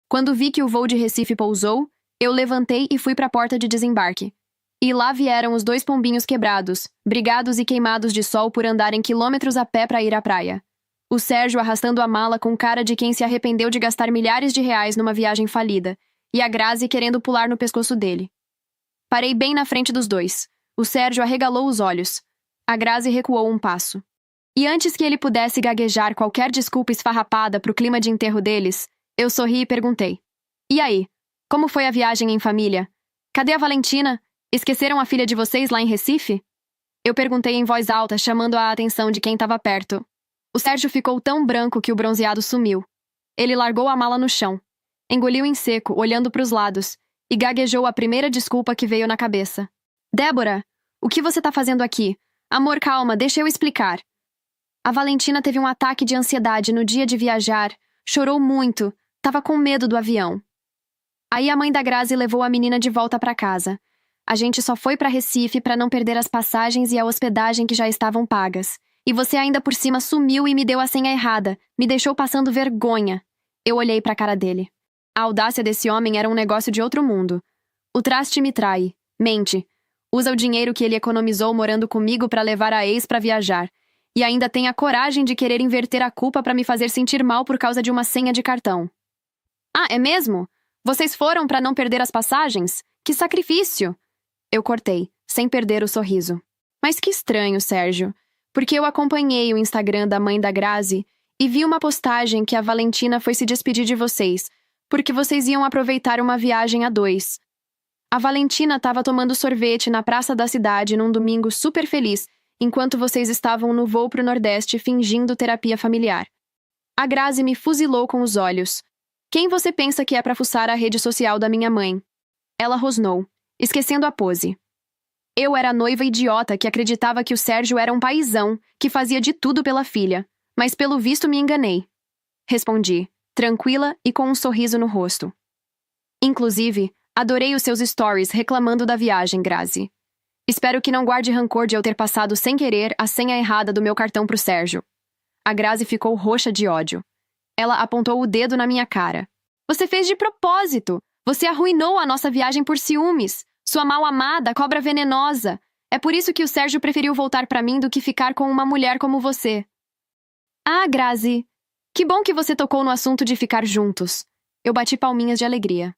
S1: Quando vi que o voo de Recife pousou, eu levantei e fui para a porta de desembarque. E lá vieram os dois pombinhos quebrados, brigados e queimados de sol por andarem quilômetros a pé para ir à praia. O Sérgio arrastando a mala com cara de quem se arrependeu de gastar milhares de reais numa viagem falida, e a Grazi querendo pular no pescoço dele. Parei bem na frente dos dois. O Sérgio arregalou os olhos. A Grazi recuou um passo. E antes que ele pudesse gaguejar qualquer desculpa esfarrapada pro clima de enterro deles, eu sorri e perguntei: "E aí? Como foi a viagem em família? Cadê a Valentina? Esqueceram a filha de vocês lá em Recife?" Eu perguntei em voz alta, chamando a atenção de quem estava perto. O Sérgio ficou tão branco que o bronzeado sumiu. Ele largou a mala no chão, engoliu em seco, olhando para os lados, e gaguejou a primeira desculpa que veio na cabeça. "Débora, o que você tá fazendo aqui? Amor, calma, deixa eu explicar." A Valentina teve um ataque de ansiedade no dia de viajar, chorou muito, tava com medo do avião. Aí a mãe da Grazi levou a menina de volta para casa. A gente só foi para Recife para não perder as passagens e a hospedagem que já estavam pagas. E você ainda por cima sumiu e me deu a senha errada, me deixou passando vergonha. Eu olhei para a cara dele. A audácia desse homem era um negócio de outro mundo. O traste me trai, mente, usa o dinheiro que ele economizou morando comigo para levar a ex para viajar. E ainda tem a coragem de querer inverter a culpa para me fazer sentir mal por causa de uma senha de cartão. "Ah, é mesmo? Vocês foram para não perder as passagens? Que sacrifício!" Eu cortei, sem perder o sorriso. Mas que estranho, Sérgio, porque eu acompanhei o Instagram da mãe da Grazi e vi uma postagem que a Valentina foi se despedir de vocês, porque vocês iam aproveitar uma viagem a dois. A Valentina estava tomando sorvete na praça da cidade num domingo super feliz, enquanto vocês estavam no voo pro Nordeste fingindo terapia familiar. A Grazi me fuzilou com os olhos. "Quem você pensa que é pra fuçar a rede social da minha mãe?" Ela rosnou, esquecendo a pose. Eu era a noiva idiota que acreditava que o Sérgio era um paizão, que fazia de tudo pela filha, mas pelo visto me enganei. Respondi, tranquila e com um sorriso no rosto. "Inclusive, adorei os seus stories reclamando da viagem, Grazi. Espero que não guarde rancor de eu ter passado sem querer a senha errada do meu cartão pro Sérgio." A Grazi ficou roxa de ódio. Ela apontou o dedo na minha cara. "Você fez de propósito! Você arruinou a nossa viagem por ciúmes! Sua mal-amada, cobra venenosa! É por isso que o Sérgio preferiu voltar pra mim do que ficar com uma mulher como você." "Ah, Grazi, que bom que você tocou no assunto de ficar juntos." Eu bati palminhas de alegria.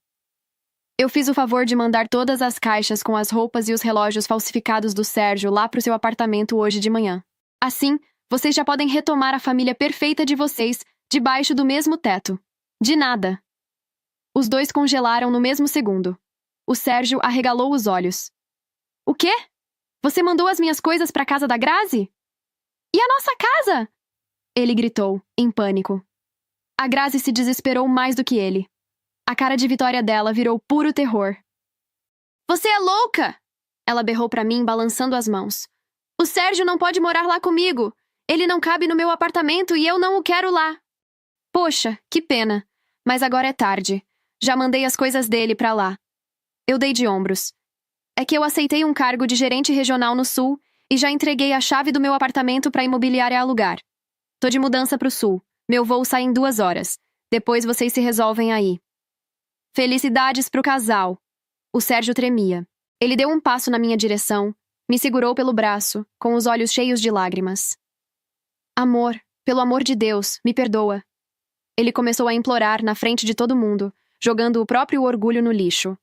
S1: "Eu fiz o favor de mandar todas as caixas com as roupas e os relógios falsificados do Sérgio lá pro seu apartamento hoje de manhã. Assim, vocês já podem retomar a família perfeita de vocês, debaixo do mesmo teto." "De nada." Os dois congelaram no mesmo segundo. O Sérgio arregalou os olhos. "O quê? Você mandou as minhas coisas pra casa da Grazi? E a nossa casa?" Ele gritou, em pânico. A Grazi se desesperou mais do que ele. A cara de vitória dela virou puro terror. "Você é louca!" Ela berrou pra mim, balançando as mãos. "O Sérgio não pode morar lá comigo. Ele não cabe no meu apartamento e eu não o quero lá." "Poxa, que pena. Mas agora é tarde. Já mandei as coisas dele pra lá." Eu dei de ombros. "É que eu aceitei um cargo de gerente regional no Sul e já entreguei a chave do meu apartamento pra imobiliária alugar. Tô de mudança pro Sul. Meu voo sai em 2 horas. Depois vocês se resolvem aí." "Felicidades pro casal." O Sérgio tremia. Ele deu um passo na minha direção, me segurou pelo braço, com os olhos cheios de lágrimas. "Amor, pelo amor de Deus, me perdoa." Ele começou a implorar na frente de todo mundo, jogando o próprio orgulho no lixo.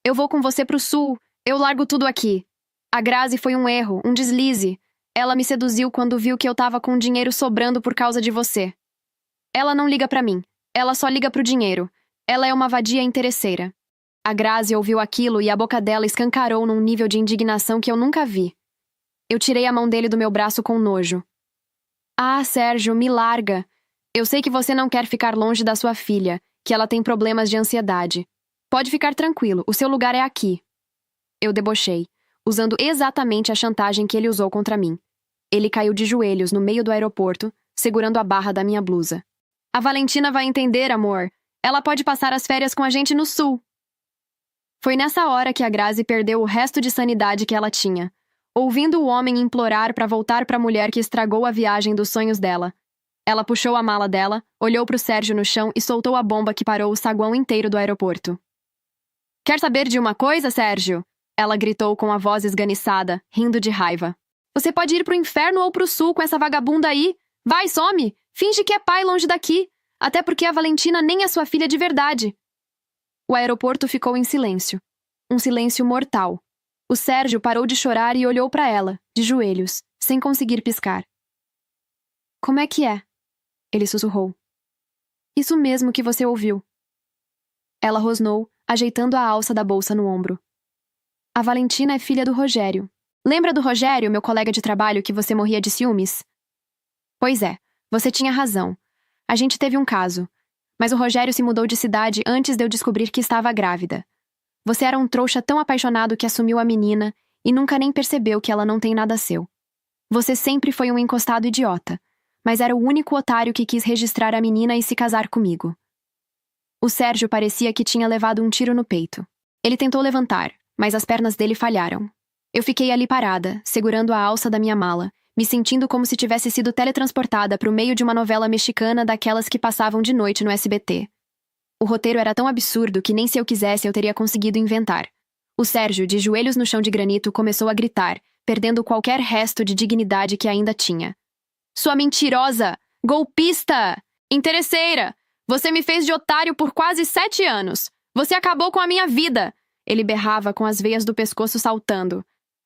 S1: "Eu vou com você pro Sul. Eu largo tudo aqui. A Grazi foi um erro, um deslize. Ela me seduziu quando viu que eu tava com dinheiro sobrando por causa de você. Ela não liga pra mim. Ela só liga pro dinheiro. Ela é uma vadia interesseira." A Grazi ouviu aquilo e a boca dela escancarou num nível de indignação que eu nunca vi. Eu tirei a mão dele do meu braço com nojo. "Ah, Sérgio, me larga. Eu sei que você não quer ficar longe da sua filha, que ela tem problemas de ansiedade. Pode ficar tranquilo, o seu lugar é aqui." Eu debochei, usando exatamente a chantagem que ele usou contra mim. Ele caiu de joelhos no meio do aeroporto, segurando a barra da minha blusa. "A Valentina vai entender, amor. Ela pode passar as férias com a gente no Sul." Foi nessa hora que a Grazi perdeu o resto de sanidade que ela tinha, ouvindo o homem implorar para voltar para a mulher que estragou a viagem dos sonhos dela. Ela puxou a mala dela, olhou pro Sérgio no chão e soltou a bomba que parou o saguão inteiro do aeroporto. "Quer saber de uma coisa, Sérgio?" Ela gritou com a voz esganiçada, rindo de raiva. Você pode ir pro inferno ou pro sul com essa vagabunda aí? Vai, some! Finge que é pai longe daqui! Até porque a Valentina nem é sua filha de verdade. O aeroporto ficou em silêncio. Um silêncio mortal. O Sérgio parou de chorar e olhou para ela, de joelhos, sem conseguir piscar. Como é que é? Ele sussurrou. Isso mesmo que você ouviu. Ela rosnou, ajeitando a alça da bolsa no ombro. A Valentina é filha do Rogério. Lembra do Rogério, meu colega de trabalho, que você morria de ciúmes? Pois é, você tinha razão. A gente teve um caso. Mas o Rogério se mudou de cidade antes de eu descobrir que estava grávida. Você era um trouxa tão apaixonado que assumiu a menina e nunca nem percebeu que ela não tem nada seu. Você sempre foi um encostado idiota, mas era o único otário que quis registrar a menina e se casar comigo. O Sérgio parecia que tinha levado um tiro no peito. Ele tentou levantar, mas as pernas dele falharam. Eu fiquei ali parada, segurando a alça da minha mala, me sentindo como se tivesse sido teletransportada para o meio de uma novela mexicana daquelas que passavam de noite no SBT. O roteiro era tão absurdo que nem se eu quisesse eu teria conseguido inventar. O Sérgio, de joelhos no chão de granito, começou a gritar, perdendo qualquer resto de dignidade que ainda tinha. Sua mentirosa! Golpista! Interesseira! Você me fez de otário por quase 7 anos! Você acabou com a minha vida! Ele berrava com as veias do pescoço saltando.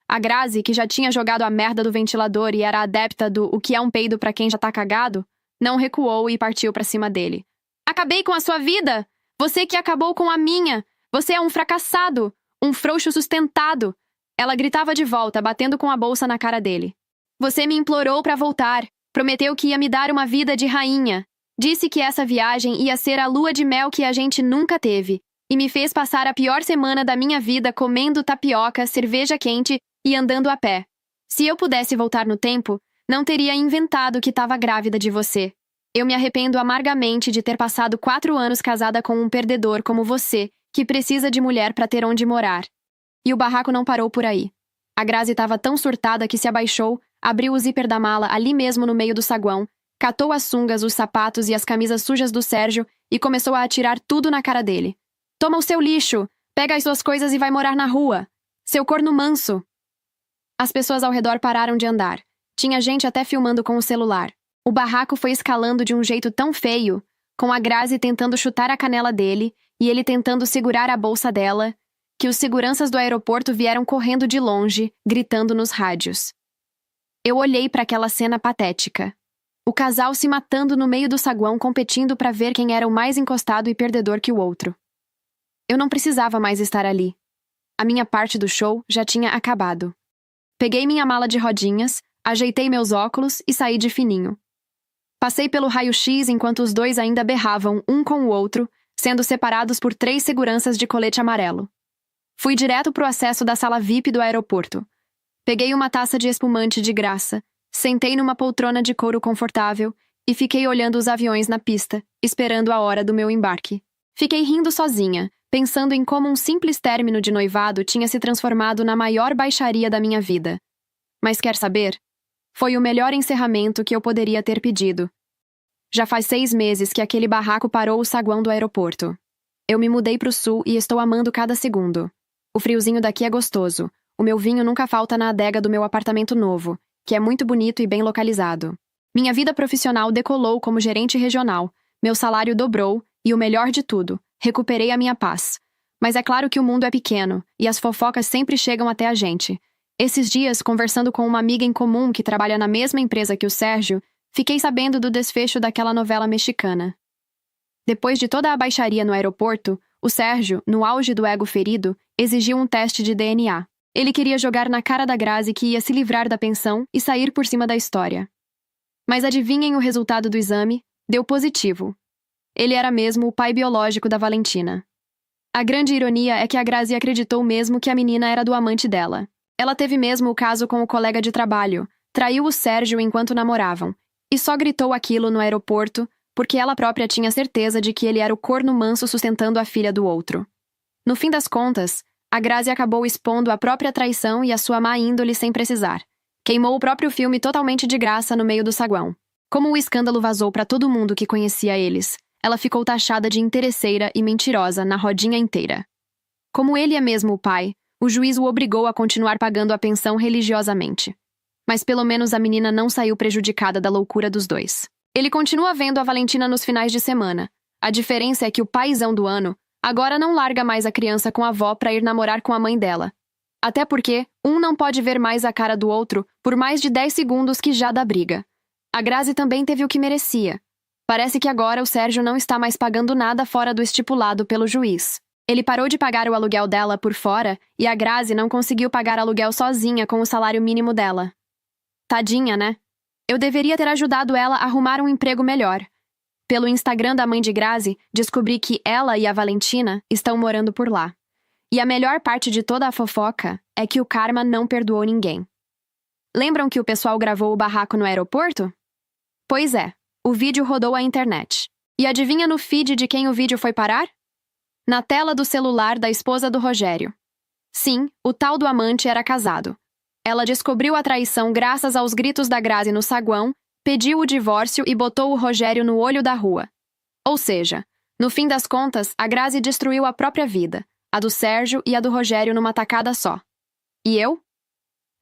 S1: A Grazi, que já tinha jogado a merda do ventilador e era adepta do o que é um peido pra quem já tá cagado, não recuou e partiu pra cima dele. Acabei com a sua vida! Você que acabou com a minha! Você é um fracassado! Um frouxo sustentado! Ela gritava de volta, batendo com a bolsa na cara dele. Você me implorou pra voltar. Prometeu que ia me dar uma vida de rainha. Disse que essa viagem ia ser a lua de mel que a gente nunca teve. E me fez passar a pior semana da minha vida comendo tapioca, cerveja quente e andando a pé. Se eu pudesse voltar no tempo, não teria inventado que estava grávida de você. Eu me arrependo amargamente de ter passado 4 anos casada com um perdedor como você, que precisa de mulher para ter onde morar. E o barraco não parou por aí. A Grazi estava tão surtada que se abaixou, abriu o zíper da mala ali mesmo no meio do saguão, catou as sungas, os sapatos e as camisas sujas do Sérgio e começou a atirar tudo na cara dele. Toma o seu lixo! Pega as suas coisas e vai morar na rua! Seu corno manso! As pessoas ao redor pararam de andar. Tinha gente até filmando com o celular. O barraco foi escalando de um jeito tão feio, com a Grazi tentando chutar a canela dele e ele tentando segurar a bolsa dela, que os seguranças do aeroporto vieram correndo de longe, gritando nos rádios. Eu olhei para aquela cena patética. O casal se matando no meio do saguão, competindo para ver quem era o mais encostado e perdedor que o outro. Eu não precisava mais estar ali. A minha parte do show já tinha acabado. Peguei minha mala de rodinhas, ajeitei meus óculos e saí de fininho. Passei pelo raio-x enquanto os dois ainda berravam um com o outro, sendo separados por 3 seguranças de colete amarelo. Fui direto pro acesso da sala VIP do aeroporto. Peguei uma taça de espumante de graça, sentei numa poltrona de couro confortável e fiquei olhando os aviões na pista, esperando a hora do meu embarque. Fiquei rindo sozinha, pensando em como um simples término de noivado tinha se transformado na maior baixaria da minha vida. Mas quer saber? Foi o melhor encerramento que eu poderia ter pedido. Já faz 6 meses que aquele barraco parou o saguão do aeroporto. Eu me mudei pro sul e estou amando cada segundo. O friozinho daqui é gostoso. O meu vinho nunca falta na adega do meu apartamento novo, que é muito bonito e bem localizado. Minha vida profissional decolou como gerente regional. Meu salário dobrou e, o melhor de tudo, recuperei a minha paz. Mas é claro que o mundo é pequeno e as fofocas sempre chegam até a gente. Esses dias, conversando com uma amiga em comum que trabalha na mesma empresa que o Sérgio, fiquei sabendo do desfecho daquela novela mexicana. Depois de toda a baixaria no aeroporto, o Sérgio, no auge do ego ferido, exigiu um teste de DNA. Ele queria jogar na cara da Grazi que ia se livrar da pensão e sair por cima da história. Mas adivinhem o resultado do exame? Deu positivo. Ele era mesmo o pai biológico da Valentina. A grande ironia é que a Grazi acreditou mesmo que a menina era do amante dela. Ela teve mesmo o caso com o colega de trabalho, traiu o Sérgio enquanto namoravam, e só gritou aquilo no aeroporto porque ela própria tinha certeza de que ele era o corno manso sustentando a filha do outro. No fim das contas, a Grazi acabou expondo a própria traição e a sua má índole sem precisar. Queimou o próprio filme totalmente de graça no meio do saguão. Como o escândalo vazou para todo mundo que conhecia eles, ela ficou taxada de interesseira e mentirosa na rodinha inteira. Como ele é mesmo o pai, O juiz o obrigou a continuar pagando a pensão religiosamente. Mas pelo menos a menina não saiu prejudicada da loucura dos dois. Ele continua vendo a Valentina nos finais de semana. A diferença é que o paizão do ano agora não larga mais a criança com a avó para ir namorar com a mãe dela. Até porque um não pode ver mais a cara do outro por mais de 10 segundos que já dá briga. A Grazi também teve o que merecia. Parece que agora o Sérgio não está mais pagando nada fora do estipulado pelo juiz. Ele parou de pagar o aluguel dela por fora e a Grazi não conseguiu pagar aluguel sozinha com o salário mínimo dela. Tadinha, né? Eu deveria ter ajudado ela a arrumar um emprego melhor. Pelo Instagram da mãe de Grazi, descobri que ela e a Valentina estão morando por lá. E a melhor parte de toda a fofoca é que o karma não perdoou ninguém. Lembram que o pessoal gravou o barraco no aeroporto? Pois é, o vídeo rodou a internet. E adivinha no feed de quem o vídeo foi parar? Na tela do celular da esposa do Rogério. Sim, o tal do amante era casado. Ela descobriu a traição graças aos gritos da Grazi no saguão, pediu o divórcio e botou o Rogério no olho da rua. Ou seja, no fim das contas, a Grazi destruiu a própria vida, a do Sérgio e a do Rogério numa tacada só. E eu?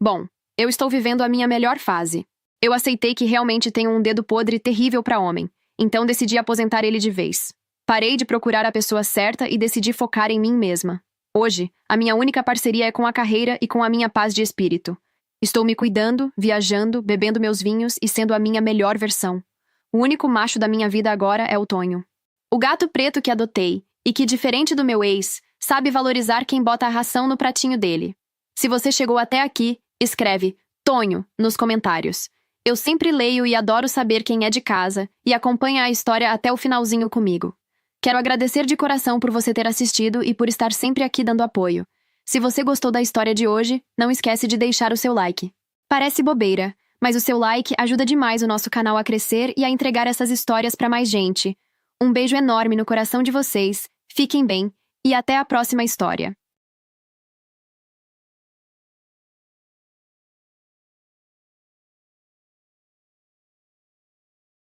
S1: Bom, eu estou vivendo a minha melhor fase. Eu aceitei que realmente tenho um dedo podre terrível para homem, então decidi aposentar ele de vez. Parei de procurar a pessoa certa e decidi focar em mim mesma. Hoje, a minha única parceria é com a carreira e com a minha paz de espírito. Estou me cuidando, viajando, bebendo meus vinhos e sendo a minha melhor versão. O único macho da minha vida agora é o Tonho. O gato preto que adotei, e que, diferente do meu ex, sabe valorizar quem bota a ração no pratinho dele. Se você chegou até aqui, escreve Tonho nos comentários. Eu sempre leio e adoro saber quem é de casa e acompanha a história até o finalzinho comigo. Quero agradecer de coração por você ter assistido e por estar sempre aqui dando apoio. Se você gostou da história de hoje, não esquece de deixar o seu like. Parece bobeira, mas o seu like ajuda demais o nosso canal a crescer e a entregar essas histórias para mais gente. Um beijo enorme no coração de vocês, fiquem bem e até a próxima história.